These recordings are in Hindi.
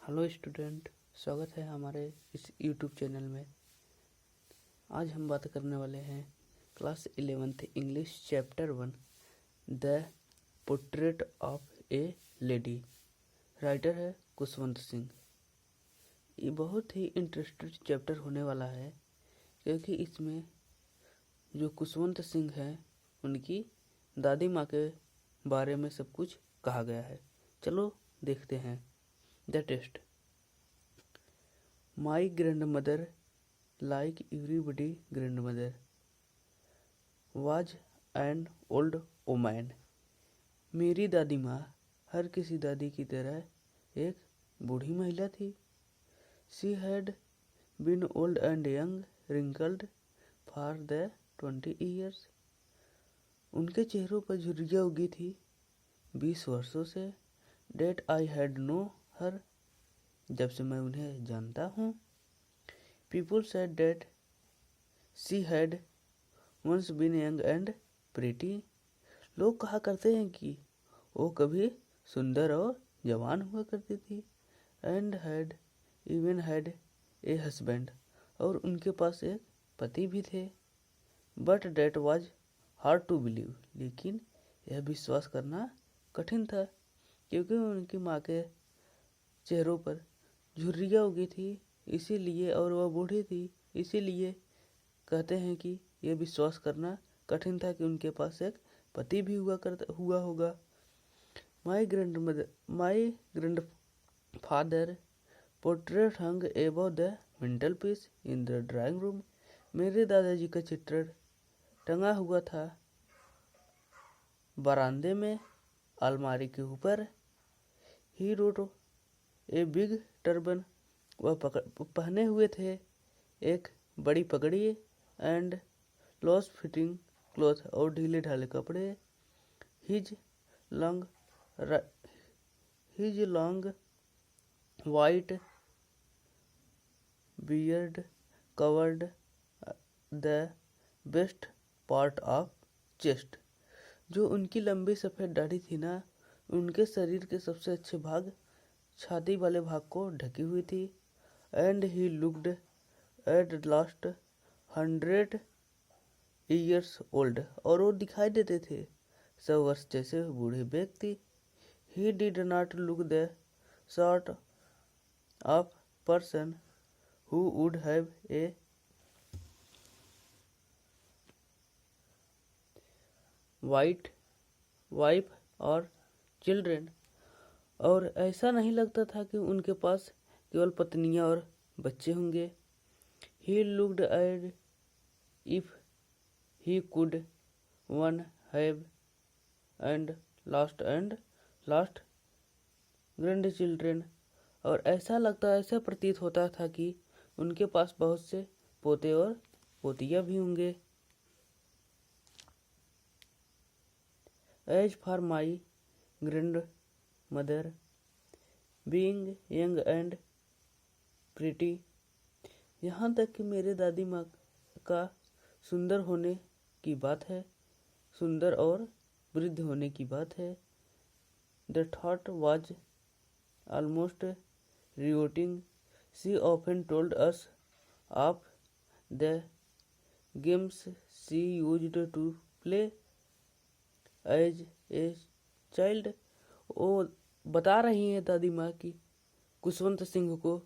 हेलो स्टूडेंट, स्वागत है हमारे इस यूट्यूब चैनल में। आज हम बात करने वाले हैं class 11th English chapter 1 the portrait of A lady. Writer है खुशवंत सिंह। ये बहुत ही इंटरेस्टेड चैप्टर होने वाला है क्योंकि इसमें जो खुशवंत सिंह हैं उनकी दादी माँ के बारे में सब कुछ कहा गया है। चलो देखते हैं। The test. My grandmother like everybody grandmother was an old woman. मेरी दादी माँ हर किसी दादी की तरह एक बूढ़ी महिला थी। She had been old and young wrinkled for the 20 years। उनके चेहरों पर झुर्रियाँ उगी थी 20 वर्षों से। That I had known her, जब से मैं उन्हें जानता हूँ। People said that she had once been young and pretty. लोग कहा करते हैं कि वो कभी सुंदर और जवान हुआ करती थी। And had even had a husband, और उनके पास एक पति भी थे। But that was hard to believe, लेकिन यह विश्वास करना कठिन था क्योंकि उनकी माँ के चेहरों पर झुर्रियाँ उगी थी इसीलिए, और वह बूढ़ी थी इसीलिए कहते हैं कि यह विश्वास करना कठिन था कि उनके पास एक पति भी हुआ होगा। My grand father portrait hung above the mental peace in the drawing room. मेरे दादाजी का चित्र टंगा हुआ था बरामदे में अलमारी के ऊपर। He wrote a big turban, वह पहने हुए थे एक बड़ी पगड़ी। एंड लॉस फिटिंग क्लॉथ, और ढीले ढाले कपड़े। His long white beard covered the best part of chest. जो उनकी लंबी सफ़ेद दाढ़ी थी ना, उनके शरीर के सबसे अच्छे भाग, छाती वाले भाग को ढकी हुई थी। And he looked at last 100 years old, और वो दिखाई देते थे 100 वर्ष जैसे बूढ़े व्यक्ति। He did not look the sort of person who would have a wife और चिल्ड्रेन, और ऐसा नहीं लगता था कि उनके पास केवल पत्नियां और बच्चे होंगे। He looked as if he could one have and last grandchildren, और ऐसा प्रतीत होता था कि उनके पास बहुत से पोते और पोतियां भी होंगे। As for my grandmother being young and pretty, यहाँ तक कि मेरे दादी माँ का सुंदर होने की बात है, सुंदर और वृद्ध होने की बात है। The thought was almost revolting. She often told us of the games she used to play as a child. वो बता रही हैं दादी माँ की खुशवंत सिंह को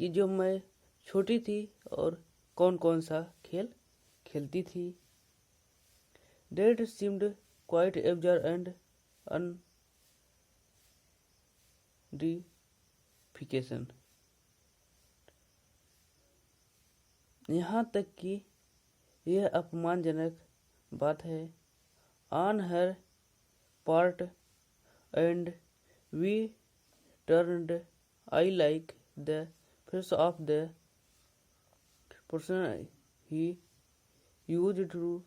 कि जब मैं छोटी थी और कौन कौन सा खेल खेलती थी। That seemed quite absurd and अनडिफिकेशन, यहाँ तक कि यह अपमानजनक बात है on her part, and we turned I like the face of the person he used to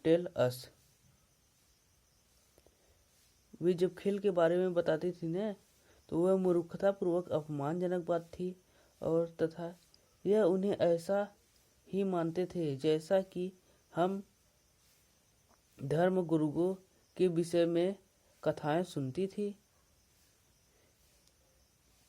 tell us. वे जब खेल के बारे में बताती थी ना, तो वह मूर्खतापूर्वक अपमानजनक बात थी, और तथा यह उन्हें ऐसा ही मानते थे जैसा कि हम धर्म गुरुओं के विषय में कथाएं सुनती थी।